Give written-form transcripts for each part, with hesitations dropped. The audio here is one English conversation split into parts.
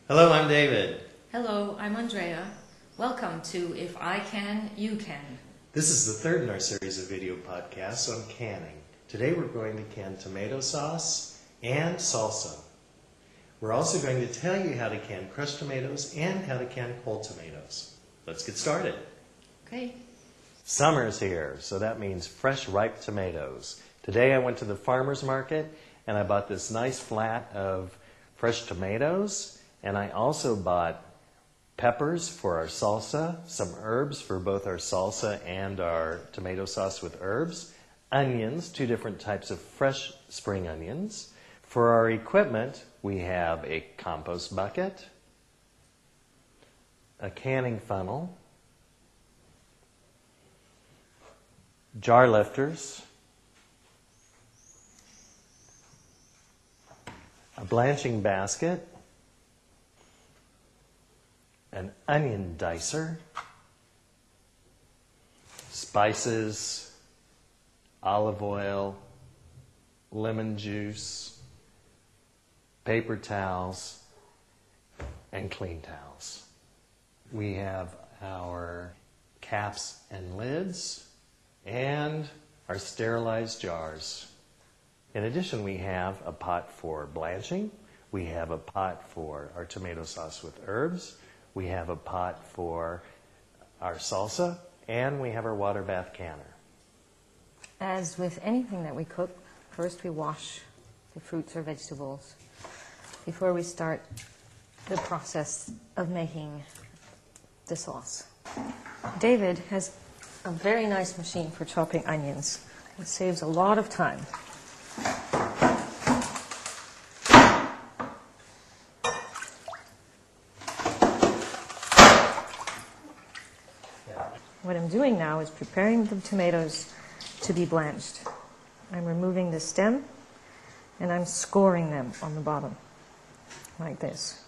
Hello, I'm David. Hello, I'm Andrea. Welcome to If I Can, You Can. This is the third in our series of video podcasts on canning. Today we're going to can tomato sauce and salsa. We're also going to tell you how to can crushed tomatoes and how to can whole tomatoes. Let's get started. Okay. Summer's here, so that means fresh, ripe tomatoes. Today I went to the farmer's market and I bought this nice flat of fresh tomatoes, and I also bought peppers for our salsa, some herbs for both our salsa and our tomato sauce with herbs, onions, 2 different types of fresh spring onions. For our equipment, we have a compost bucket, a canning funnel, jar lifters, a blanching basket, an onion dicer, spices, olive oil, lemon juice, paper towels, and clean towels. We have our caps and lids and our sterilized jars. In addition, we have a pot for blanching. We have a pot for our tomato sauce with herbs. We have a pot for our salsa, and we have our water bath canner. As with anything that we cook, first we wash the fruits or vegetables before we start the process of making the sauce. David has a very nice machine for chopping onions. It saves a lot of time. What I'm doing now is preparing the tomatoes to be blanched. I'm removing the stem and I'm scoring them on the bottom, like this,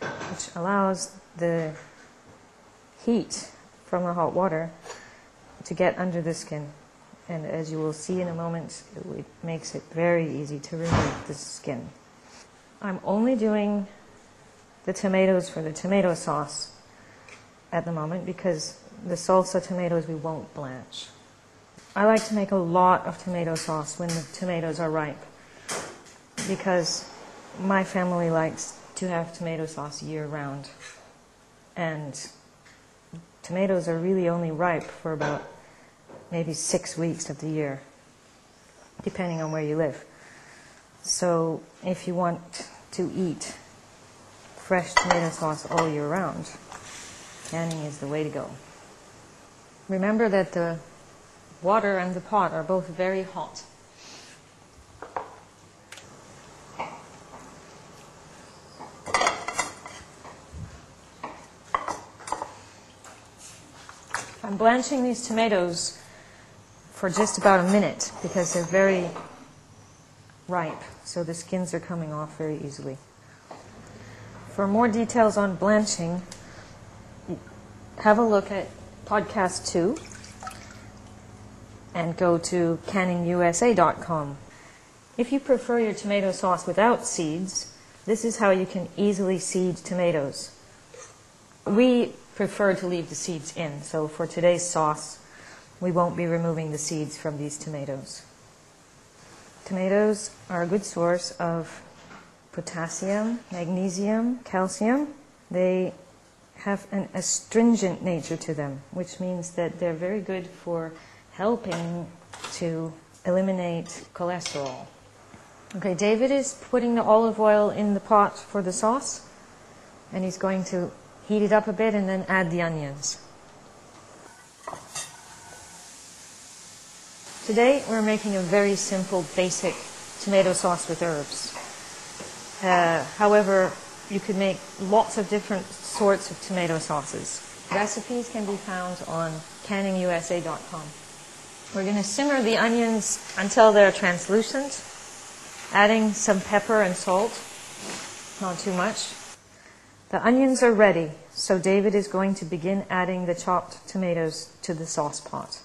which allows the heat from the hot water to get under the skin. And as you will see in a moment, it makes it very easy to remove the skin. I'm only doing the tomatoes for the tomato sauce at the moment because the salsa tomatoes we won't blanch. I like to make a lot of tomato sauce when the tomatoes are ripe because my family likes to have tomato sauce year-round, and tomatoes are really only ripe for about maybe 6 weeks of the year, depending on where you live. So if you want to eat fresh tomato sauce all year round, canning is the way to go. Remember that the water and the pot are both very hot. I'm blanching these tomatoes for just about a minute because they're very ripe, so the skins are coming off very easily. For more details on blanching, have a look at podcast 2 and go to canningusa.com. If you prefer your tomato sauce without seeds, this is how you can easily seed tomatoes. We prefer to leave the seeds in, so for today's sauce, we won't be removing the seeds from these tomatoes. Tomatoes are a good source of potassium, magnesium, calcium. They have an astringent nature to them, which means that they're very good for helping to eliminate cholesterol. Okay, David is putting the olive oil in the pot for the sauce, and he's going to heat it up a bit and then add the onions. Today we're making a very simple, basic tomato sauce with herbs. However, you could make lots of different sorts of tomato sauces. Recipes can be found on canningusa.com. We're going to simmer the onions until they're translucent, adding some pepper and salt, not too much. The onions are ready, so David is going to begin adding the chopped tomatoes to the sauce pot.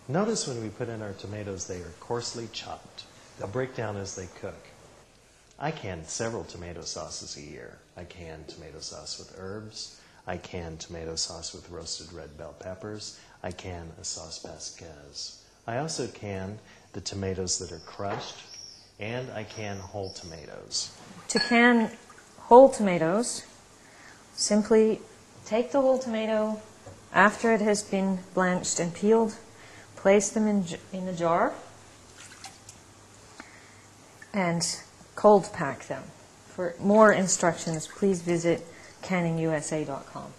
Notice when we put in our tomatoes, they are coarsely chopped. They'll break down as they cook. I can several tomato sauces a year. I can tomato sauce with herbs. I can tomato sauce with roasted red bell peppers. I can a sauce basquez. I also can the tomatoes that are crushed, and I can whole tomatoes. To can whole tomatoes, simply take the whole tomato after it has been blanched and peeled, place them in a jar, and cold pack them. For more instructions, please visit canningusa.com.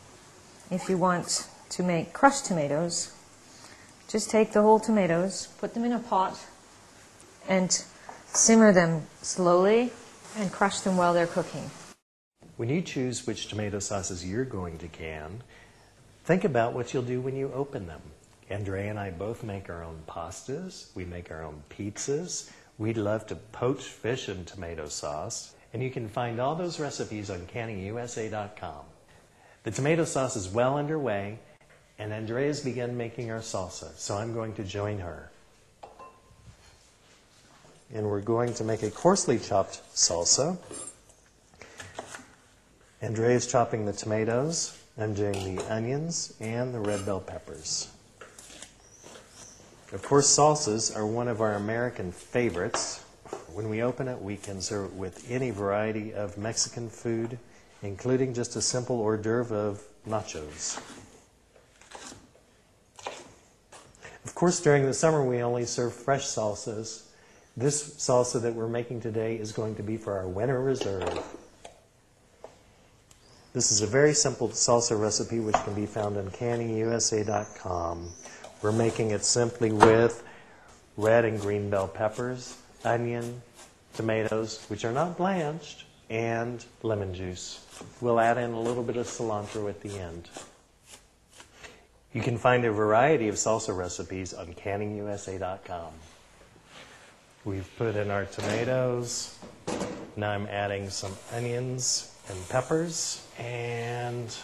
If you want to make crushed tomatoes, just take the whole tomatoes, put them in a pot, and simmer them slowly and crush them while they're cooking. When you choose which tomato sauces you're going to can, think about what you'll do when you open them. Andrea and I both make our own pastas. We make our own pizzas. We love to poach fish in tomato sauce. And you can find all those recipes on canningusa.com. The tomato sauce is well underway, and Andrea's begun making our salsa, so I'm going to join her. And we're going to make a coarsely chopped salsa. Andrea's chopping the tomatoes. I'm doing the onions and the red bell peppers. Of course, salsas are one of our American favorites. When we open it, we can serve it with any variety of Mexican food, including just a simple hors d'oeuvre of nachos. Of course, during the summer, we only serve fresh salsas. This salsa that we're making today is going to be for our winter reserve. This is a very simple salsa recipe which can be found on canningusa.com. We're making it simply with red and green bell peppers, onion, tomatoes, which are not blanched, and lemon juice. We'll add in a little bit of cilantro at the end. You can find a variety of salsa recipes on canningusa.com. We've put in our tomatoes. Now I'm adding some onions and peppers, and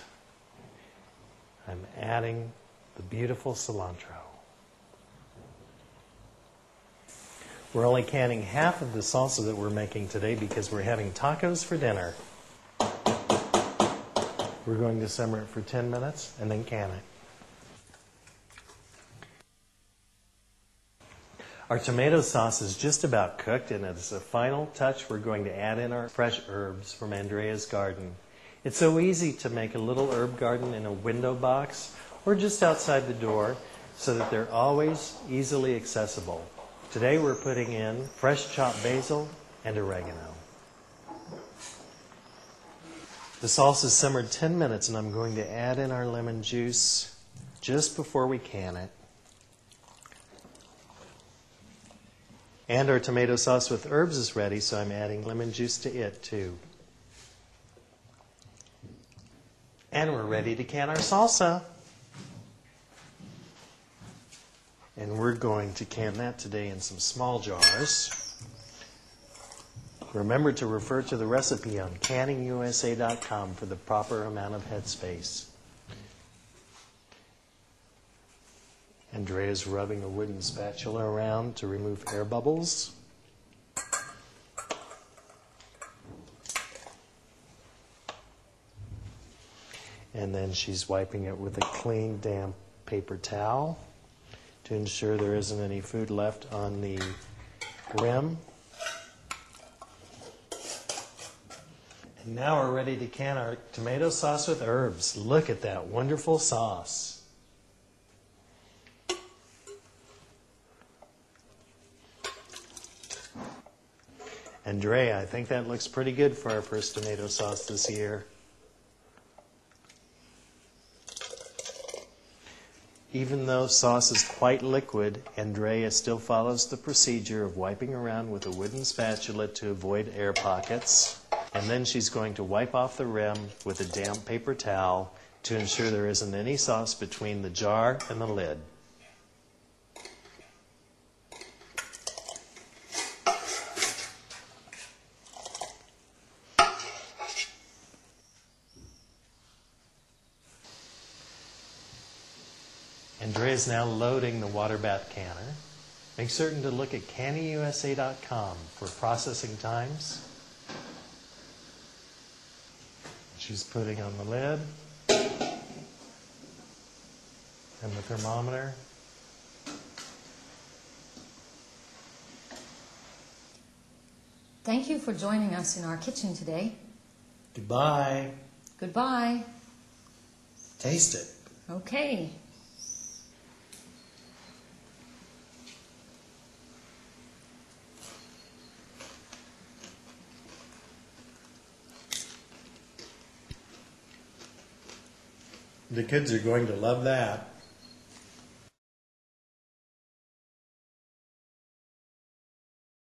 I'm adding the beautiful cilantro. We're only canning half of the salsa that we're making today because we're having tacos for dinner. We're going to simmer it for 10 minutes and then can it. Our tomato sauce is just about cooked, and as a final touch, we're going to add in our fresh herbs from Andrea's garden. It's so easy to make a little herb garden in a window box or just outside the door so that they're always easily accessible. Today we're putting in fresh chopped basil and oregano. The sauce is simmered 10 minutes, and I'm going to add in our lemon juice just before we can it. And our tomato sauce with herbs is ready, so I'm adding lemon juice to it too. And we're ready to can our salsa. And we're going to can that today in some small jars. Remember to refer to the recipe on canningusa.com for the proper amount of headspace. Andrea's rubbing a wooden spatula around to remove air bubbles. And then she's wiping it with a clean, damp paper towel to ensure there isn't any food left on the rim. And now we're ready to can our tomato sauce with herbs. Look at that wonderful sauce. Andrea, I think that looks pretty good for our first tomato sauce this year. Even though sauce is quite liquid, Andrea still follows the procedure of wiping around with a wooden spatula to avoid air pockets. And then she's going to wipe off the rim with a damp paper towel to ensure there isn't any sauce between the jar and the lid. Andrea is now loading the water bath canner. Make certain to look at canningusa.com for processing times, She's putting on the lid and the thermometer. Thank you for joining us in our kitchen today. Goodbye. Goodbye. Taste it. Okay. The kids are going to love that.